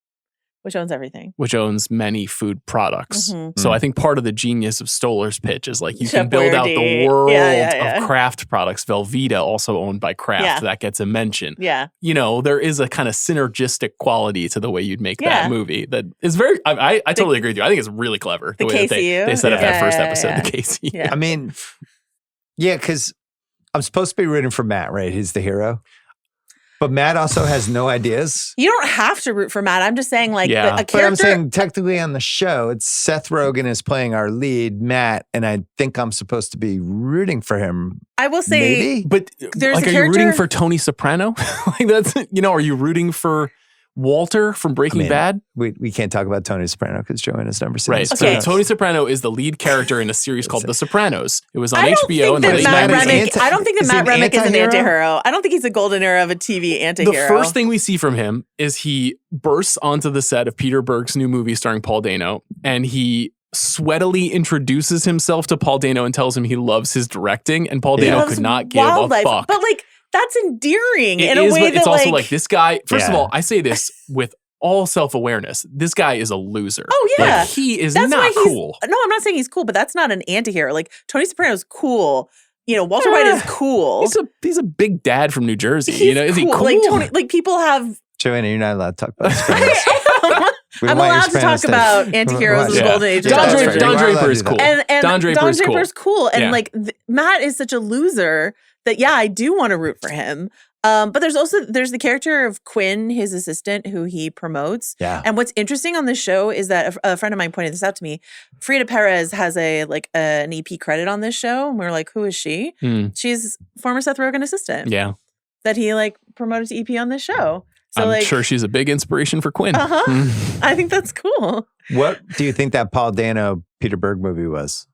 which owns everything. which owns many food products. Mhm. So I think part of the genius of Stolar's pitch is like you Chef can build out the Boyardee. world Yeah. of Kraft products. Velveeta, also owned by Kraft, Yeah. that gets a mention. Yeah. There is a kind of synergistic quality to the way you'd make Yeah. that movie that is very, I totally agree with you. I think it's really clever. The way that KCU? they set up Yeah, that first yeah, episode, yeah. the KCU. Yeah. I mean, yeah, because I'm supposed to be rooting for Matt, right? He's the hero. But Matt also has no ideas. You don't have to root for Matt. I'm just saying, like, Yeah. a But character. I'm saying technically on the show, it's Seth Rogen is playing our lead, Matt, and I think I'm supposed to be rooting for him. I will say, Maybe. But There's like, a are you rooting character- for Tony Soprano? Like that's, are you rooting for Walter from Breaking I mean, Bad? We can't talk about Tony Soprano because Joanna's never seen Right. The Okay. So Sopranos. Tony Soprano is the lead character in a series called The Sopranos. It was on I don't HBO in think the that late Matt 90s. Remick. I don't think that Is he Matt an Remick is an anti-hero? anti-hero. I don't think he's a golden era of a TV anti-hero. The first thing we see from him is he bursts onto the set of Peter Berg's new movie starring Paul Dano, and he sweatily introduces himself to Paul Dano and tells him he loves his directing, and Paul He Dano loves could not give wildlife, a fuck. But like that's endearing It in a is, way but that it's also like this guy. First of Yeah. all, I say this with all self-awareness. This guy is a loser. Oh, yeah. Like, he is That's why not he's cool. No, I'm not saying he's cool, but that's not an anti-hero. Like Tony Soprano's cool. Walter White is cool. He's a big dad from New Jersey. He's Is he cool? Like Tony, like people have. Joanna, you're not allowed to talk about Sopranos. We I'm want your allowed to Sopranos talk stuff. about anti-heroes Yeah. as golden age. of Don television. Draper, Don You are allowed Draper to is do that. cool. And Don Draper's cool. cool. And Yeah. like Matt is such a loser that I do want to root for him. But there's the character of Quinn, his assistant, who he promotes. Yeah. And what's interesting on this show is that a friend of mine pointed this out to me. Frida Perez has an EP credit on this show, and we were like, "Who is she?" Hmm. She's former Seth Rogen assistant Yeah. that he promoted to EP on this show. So I'm sure she's a big inspiration for Quinn. Uh-huh. I think that's cool. What do you think that Paul Dano Peter Berg movie was?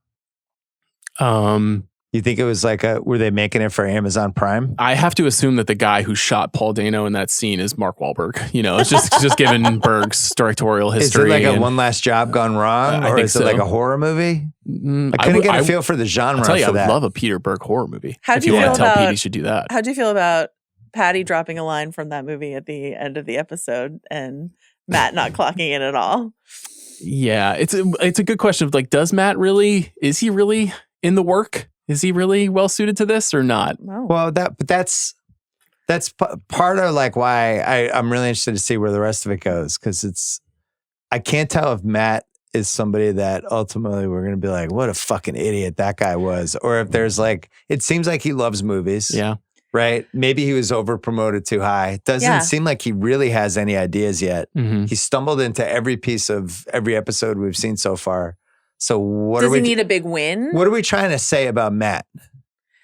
You think it was were they making it for Amazon Prime? I have to assume that the guy who shot Paul Dano in that scene is Mark Wahlberg. It's just given Berg's directorial history. Is it like a and- One Last Job gone wrong? I or think is it like so. a horror movie? Mm, I couldn't get a feel for the genre I'll tell you, for I would that. love a Peter Berg horror movie. How'd If you you want feel to tell Pete about- he should do that. How'd you feel about Patty dropping a line from that movie at the end of the episode and Matt not clocking in at all? Yeah, it's a good question of is he really in the work? Is he really well suited to this or not? No. Well, that's part of why I'm really interested to see where the rest of it goes, because I can't tell if Matt is somebody that ultimately we're going to be like, what a fucking idiot that guy was, or if there's it seems like he loves movies. Yeah. right? Maybe he was over promoted too high. Doesn't seem like he really has any ideas yet. Mm-hmm. He stumbled into every piece of every episode we've seen so far. So Does he need a big win? What are we trying to say about Matt?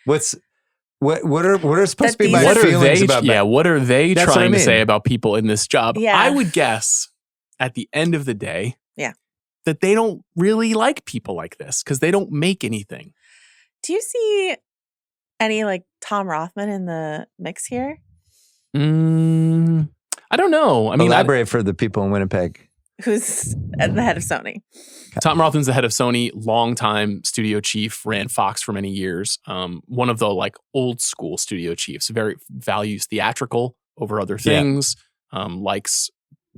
What are supposed to be my what feelings about Matt? Yeah, what are they That's trying what I to say mean. about people in this job? Yeah. I would guess at the end of the day, that they don't really like people like this because they don't make anything. Do you see any like Tom Rothman in the mix here? I don't know. I mean, elaborate for the people in Winnipeg. Who's at the head of Sony? Tom Rothman's the head of Sony, longtime studio chief, ran Fox for many years. One of the like old school studio chiefs, very values theatrical over other things. Likes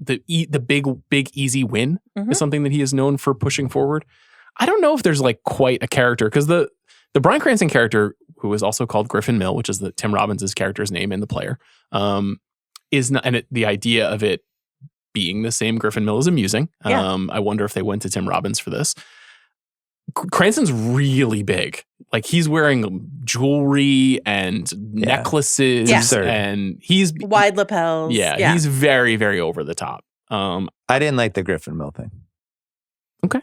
the big easy win is something that he is known for pushing forward. I don't know if there's like quite a character because the Bryan Cranston character, who is also called Griffin Mill, which is Tim Robbins' character's name in The Player, is not, and the idea of it being the same Griffin Mill is amusing. I wonder if they went to Tim Robbins for this. Cranston's really big. Like he's wearing jewelry and necklaces and he's wide lapels. Yeah, he's very, very over the top. I didn't like the Griffin Mill thing. Okay.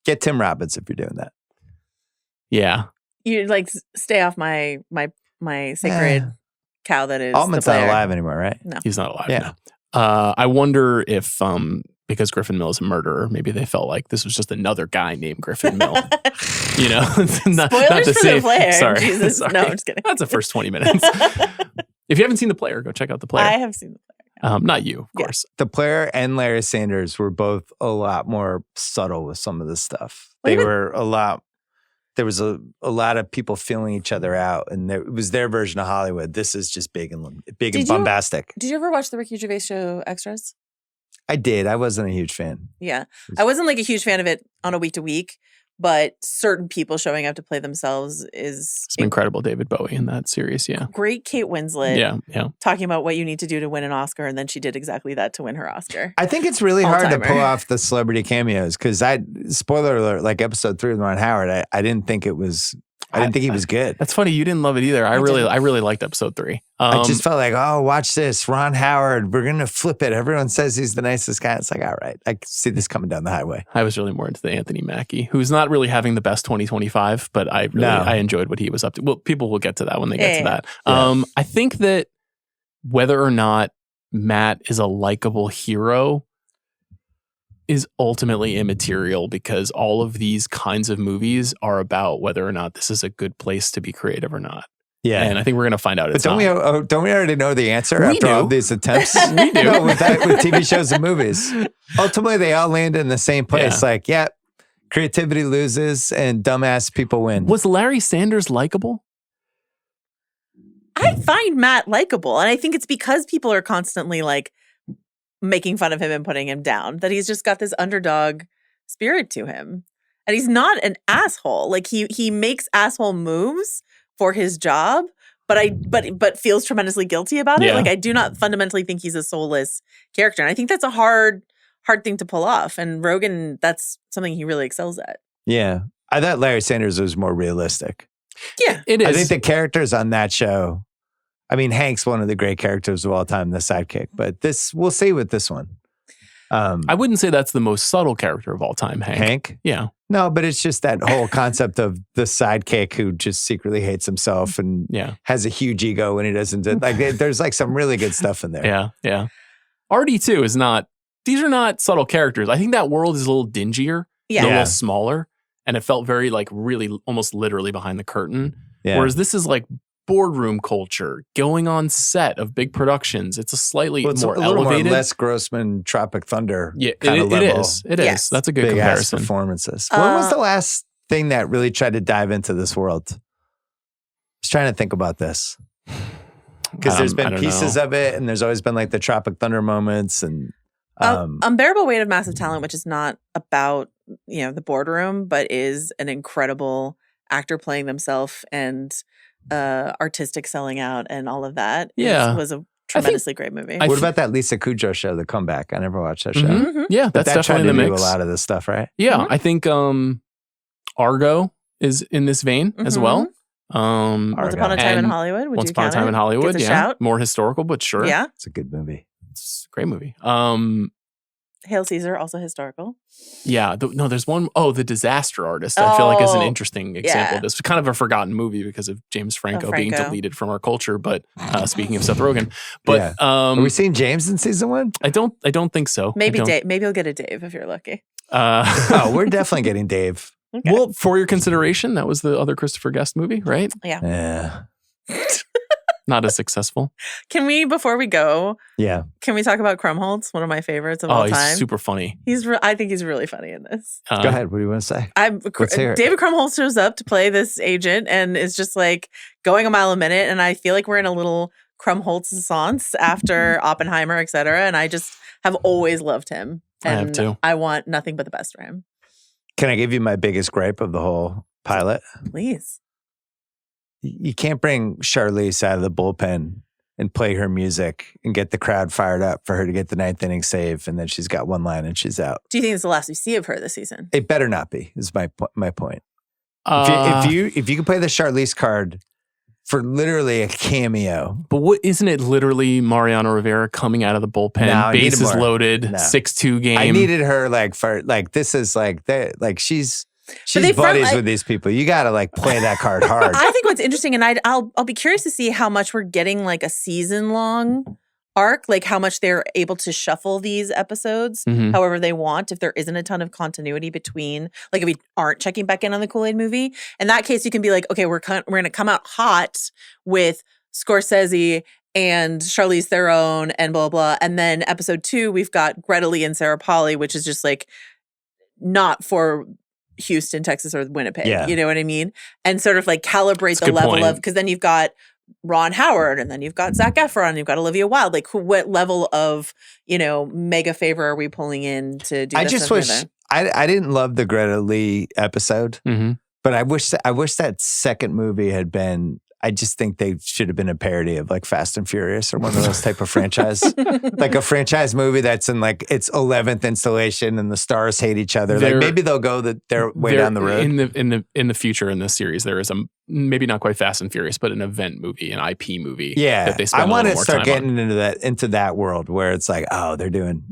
Get Tim Robbins if you're doing that. Yeah. You like stay off my sacred cow that is Altman's The Player. not alive anymore, right? No. He's not alive now. I wonder if because Griffin Mill is a murderer, maybe they felt like this was just another guy named Griffin Mill. You know? not Spoilers the for same. The Player. Sorry. Jesus. Sorry. No, I'm just kidding. That's the first 20 minutes. If you haven't seen The Player, go check out The Player. I have seen The Player. Not you, of course. The Player and Larry Sanders were both a lot more subtle with some of this stuff. There was a lot of people feeling each other out, and it was their version of Hollywood. This is just big and bombastic. Did you ever watch the Ricky Gervais show Extras? I did. I wasn't a huge fan. Yeah. I wasn't like a huge fan of it on a week to week, but certain people showing up to play themselves is Some incredible David Bowie in that series, yeah. Great Kate Winslet. Yeah. Talking about what you need to do to win an Oscar, and then she did exactly that to win her Oscar. I think it's really hard to All-timer. pull off the celebrity cameos because spoiler alert, like episode 3 with Ron Howard, I didn't think it was. I didn't think he was good. That's funny. You didn't love it either. I really liked episode 3. I just felt like, oh, watch this, Ron Howard. We're gonna flip it. Everyone says he's the nicest guy. It's like, all right, I can see this coming down the highway. I was really more into the Anthony Mackie, who's not really having the best 2025, but I enjoyed what he was up to. Well, people will get to that when they get to that. I think that whether or not Matt is a likable hero is ultimately immaterial because all of these kinds of movies are about whether or not this is a good place to be creative or not. Yeah, and I think we're going to find out. But don't we already know the answer after all these attempts? We do. No, with TV shows and movies. Ultimately, they all land in the same place. Creativity loses and dumbass people win. Was Larry Sanders likable? I find Matt likable, and I think it's because people are constantly like making fun of him and putting him down, that he's just got this underdog spirit to him. And he's not an asshole. Like he makes asshole moves for his job, but feels tremendously guilty about it. Like I do not fundamentally think he's a soulless character. And I think that's a hard thing to pull off. And Rogen, that's something he really excels at. Yeah. I thought Larry Sanders was more realistic. Yeah. It is. I think the characters on that show, I mean, Hank's one of the great characters of all time, the sidekick, but we'll see with this one. I wouldn't say that's the most subtle character of all time, Hank. Hank? Yeah. No, but it's just that whole concept of the sidekick who just secretly hates himself and has a huge ego when he doesn't do, like there's like some really good stuff in there. Yeah. RD2 is not, these are not subtle characters. I think that world is a little dingier, a little smaller, and it felt very like really almost literally behind the curtain. Yeah. Whereas this is like boardroom culture, going on set of big productions. It's a slightly more elevated. More Les Grossman, Tropic Thunder kind of level. It is. That's a good comparison. Performances. When was the last thing that really tried to dive into this world? I was trying to think about this. Because there's been pieces of it, and there's always been like the Tropic Thunder moments. And Unbearable Weight of Massive Talent, which is not about the boardroom, but is an incredible actor playing themselves and artistic selling out and all of that. Was a tremendously great movie. What about that Lisa Kudrow show, The Comeback? I never watched that show. Mm-hmm. Yeah, that's definitely in the mix. A lot of this stuff, right? Yeah, I think Argo is in this vein as well. Once Upon a Time in Hollywood. Would Once you Upon a count Time it? in Hollywood. Gets a Yeah, shout? more historical, but sure. Yeah. It's a good movie. It's a great movie. Hail Caesar, also historical. Yeah. There's one. Oh, The Disaster Artist. I feel like is an interesting example. yeah. This was kind of a forgotten movie because of James Franco, being Franco. deleted from our culture. But speaking of Seth Rogen, but Yeah. Are we seeing James in season 1? I don't think so. Maybe I don't- Dave. Maybe you'll get a Dave if you're lucky. Oh, we're definitely getting Dave. Okay. Well, For Your Consideration, that was the other Christopher Guest movie, right? Yeah. Not as successful. Can we, before we go, Yeah. can we talk about Krumholtz, one of my favorites of Oh, all he's time? super funny. I think he's really funny in this. Go ahead. What do you want to say? Let's hear it. David Krumholtz shows up to play this agent and is just like going a mile a minute. And I feel like we're in a little Krumholtz-sance after Oppenheimer, et cetera. And I just have always loved him. I have And too. I want nothing but the best for him. Can I give you my biggest gripe of the whole pilot? Please. You can't bring Charlize out of the bullpen and play her music and get the crowd fired up for her to get the 9th inning save, and then she's got one line and she's out. Do you think it's the last we see of her this season? It better not be. Is my point. Uh, If you can play the Charlize card for literally a cameo, But what isn't it literally Mariano Rivera coming out of the bullpen, No, I need bases more. loaded, No. 6-2 game? I needed her this is she's they buddies front- with these people. You got to play that card hard. I think what's interesting, and I'll be curious to see how much we're getting like a season long arc, like how much they're able to shuffle these episodes Mhm. however they want. If there isn't a ton of continuity between, like if we aren't checking back in on the Kool-Aid movie, in that case, you can be like, okay, we're going to come out hot with Scorsese and Charlize Theron and blah, blah. And then episode 2, we've got Greta Lee and Sarah Polley, which is just like not for Houston, Texas, or Winnipeg. Yeah. You know what I mean? And sort of like calibrate That's a the good level point. of, because then you've got Ron Howard and then you've got Zac Efron, and you've got Olivia Wilde. Like what level of, mega favor are we pulling in to do I this just and wish the I didn't love the Greta Lee episode, Mhm. but I wish that second movie had been. I just think they should have been a parody of like Fast and Furious or one of those type of franchise, like a franchise movie that's in like its 11th installation and the stars hate each other. They're- Like maybe they'll go their way down the road. In the future in this series, there is maybe not quite Fast and Furious, but an event movie, an IP movie. Yeah, that they spend I want a to little more start time on. getting into that world where it's like, oh, they're doing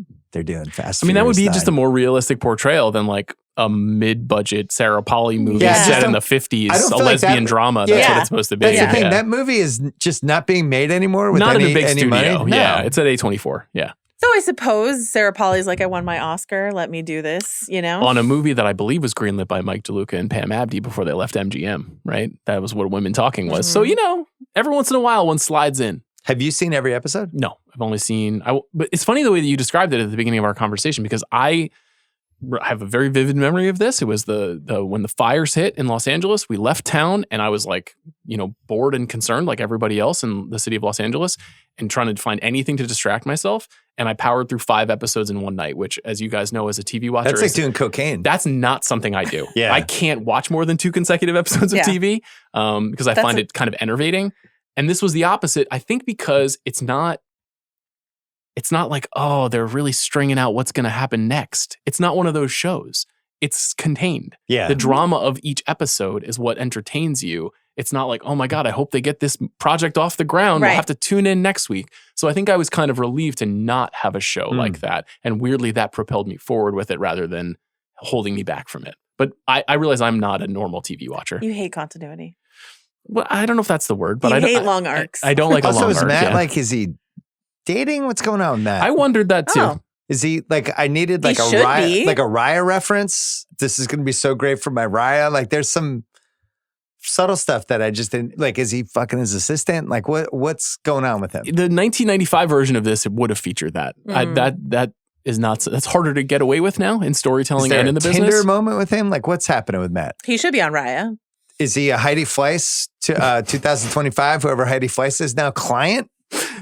Fast. I mean, that would be Furious just a 9. more realistic portrayal than like a mid-budget Sarah Polley movie Yeah, I set just in the I 50s, don't a feel like lesbian that- drama. Yeah. That's what it's supposed to be. That's the thing. Yeah. That movie is just not being made anymore with Not any, in a big any studio. money. Yeah, No. it's at A24. Yeah. So I suppose Sarah Polley's like, I won my Oscar. Let me do this, On a movie that I believe was greenlit by Mike DeLuca and Pam Abdi before they left MGM, right? That was what Women Talking was. So, every once in a while, one slides in. Have you seen every episode? No, I've only seen. But it's funny the way that you described it at the beginning of our conversation, because I have a very vivid memory of this. It was the when the fires hit in Los Angeles. We left town, and I was like, bored and concerned, like everybody else in the city of Los Angeles, and trying to find anything to distract myself. And I powered through 5 episodes in one night, which, as you guys know, as a TV watcher, That's like doing cocaine. that's not something I do. Yeah. I can't watch more than 2 consecutive episodes of Yeah. TV because I That's find it kind of enervating. And this was the opposite. I think because it's not like, oh, they're really stringing out what's going to happen next. It's not one of those shows. It's contained. Yeah. The drama of each episode is what entertains you. It's not like, oh my God, I hope they get this project off the ground. Right. We'll have to tune in next week. So I think I was kind of relieved to not have a show like that. And weirdly, that propelled me forward with it rather than holding me back from it. But I realize I'm not a normal TV watcher. You hate continuity. Well, I don't know if that's the word, but You I hate long arcs. I don't like a Also, long is arc. Matt yeah. is he dating? What's going on with Matt? I wondered that too. Oh. Is he I needed He like a should Raya, be. like a Raya reference. This is going to be so great for my Raya. Like there's some subtle stuff that I just didn't like. Is he fucking his assistant? Like what's going on with him? The 1995 version of this, it would have featured that. That is not. That's harder to get away with now in Is storytelling there and in a the Tinder business. moment with him? Like what's happening with Matt? He should be on Raya. Is he a Heidi Fleiss 2025? Whoever Heidi Fleiss is now client?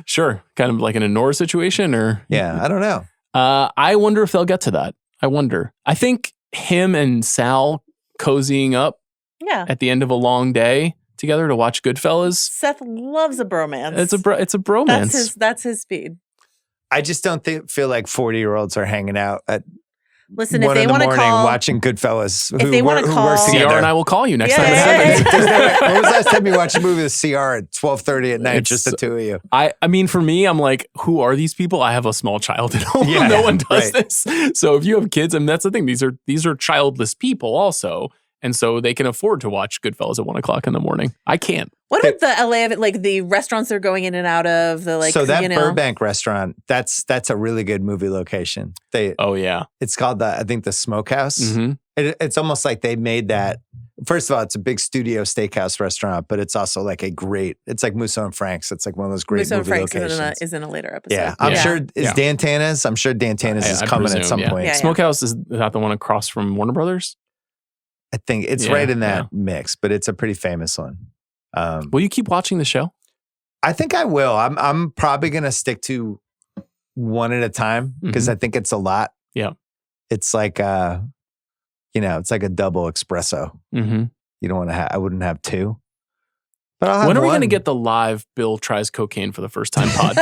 Sure, kind of like an Honora situation, or Yeah, I don't know. I wonder if they'll get to that. I wonder. I think him and Sal cozying up Yeah. at the end of a long day together to watch Goodfellas. Seth loves a bromance. It's a bromance. That's his speed. I just don't feel like 40-year-olds are hanging out at Listen, 1 if they in the want to morning call, watching Goodfellas. If they wanna who call- work CR together. and I will call you next Yeah, time yeah, this happens. When was the last time you watched a movie with CR at 12:30 at night? It's- Just the two of you. I mean, for me, I'm like, who are these people? I have a small child at home. Yeah, No one does right. this. So if you have kids, I mean, that's the thing. These are childless people also. And so they can afford to watch Goodfellas at 1 o'clock in the morning. I can't. what about the LA of it? Like the restaurants they're going in and out of, the like, So that you know. Burbank restaurant, that's a really good movie location. Oh, yeah. It's called I think the Smokehouse. Mhm. It's almost like they made that. First of all, it's a big studio steakhouse restaurant, but it's also like it's like Musso and Frank's. It's like one of those great Musso and movie Frank's locations. is in a later episode. Yeah, I'm Yeah. sure Yeah. Dan Tana's. I'm sure Dan Tana's is I coming at presume, some yeah. point. Yeah. Smokehouse is that the one across from Warner Brothers? I think it's Yeah, right in that mix, but it's a pretty famous one. Will you keep watching the show? I think I will. I'm probably gonna stick to one at a time because I think it's a lot. Yeah. It's like it's like a double espresso. Mm-hmm. You don't want to I wouldn't have two. But I'll have When are we one. going to get the live Bill tries cocaine for the first time pod?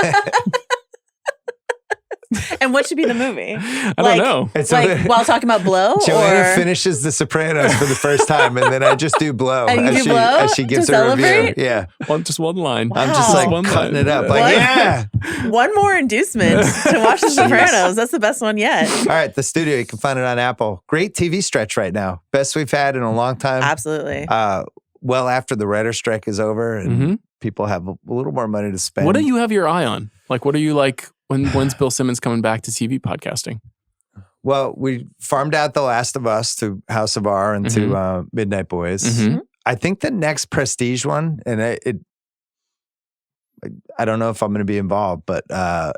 And what should be the movie? I don't know. It's Like while talking about blow, Joanna or finishes The Sopranos for the first time, and then I just do blow And you as do blow as she gives to her review. celebrate? Yeah, Just one line. Wow. I'm just like One cutting line. it up. Like, What? yeah. one more inducement to watch The Sopranos. That's the best one yet. All right, The Studio. You can find it on Apple. Great TV stretch right now. Best we've had in a long time. Absolutely. Well after the writer strike is over and Mhm. people have a little more money to spend. What do you have your eye on? Like, what are you like? When's Bill Simmons coming back to TV podcasting? Well, we farmed out The Last of Us to House of R and to Midnight Boys. Mhm. I think the next Prestige one, and I don't know if I'm going to be involved, but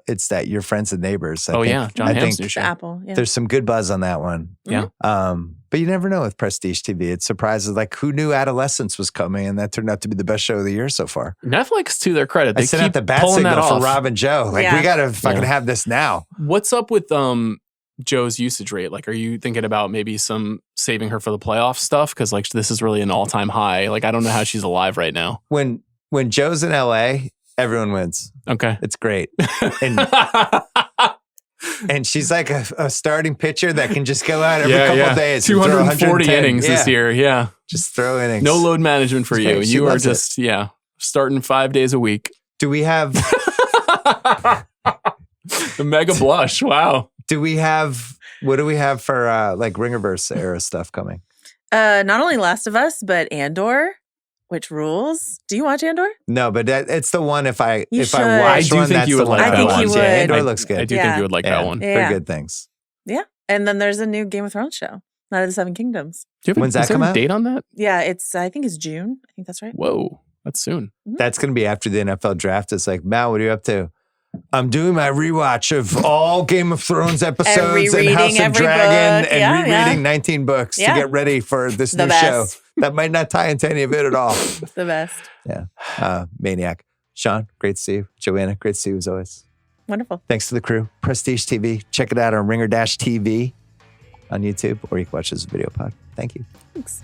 it's that Your Friends and Neighbors. I think, John I Hamm's think new The show. Apple. Yeah. there's some good buzz on that one. Yeah. But you never know with Prestige TV. It surprises. Like, who knew Adolescence was coming, and that turned out to be the best show of the year so far. Netflix, to their credit, I they sent keep out the bat pulling that signal for off. Rob and Joe. Like, Yeah. we got to fucking Yeah. have this now. What's up with Joe's usage rate? Like, are you thinking about maybe some saving her for the playoff stuff? Because like this is really an all-time high. Like, I don't know how she's alive right now. When Joe's in LA, everyone wins. Okay. It's great. And she's like a starting pitcher that can just go out every couple days. and throw 240 110. innings this year. Yeah. Just throw innings. No load management for you. She You are loves it. just, starting 5 days a week. Do we have The mega blush. Wow. what do we have for like Ringerverse era stuff coming? Not only Last of Us, but Andor, which rules. Do you watch Andor? No, but it's the one if I You if should. I watch I do one, think that's you the would one like I that think one. you watch. would. Yeah, Andor I looks good. I do Yeah. think you would like that one. Yeah. They're good things. Yeah. And then there's a new Game of Thrones show, Night of the Seven Kingdoms. Do you have When's that is there come a out? date on that? Yeah, I think it's June. I think that's right. Whoa. That's soon. That's going to be after the NFL draft. It's like, Mal, what are you up to? I'm doing my rewatch of all Game of Thrones episodes and rereading House of every Dragon book. and Yeah, rereading yeah. 19 books to Yeah. get ready for this The new show. best. That might not tie into any of it at all. The best. Yeah. Maniac. Sean, great to see you. Joanna, great to see you as always. Wonderful. Thanks to the crew. Prestige TV. Check it out on Ringer-TV on YouTube, or you can watch this video pod. Thank you. Thanks.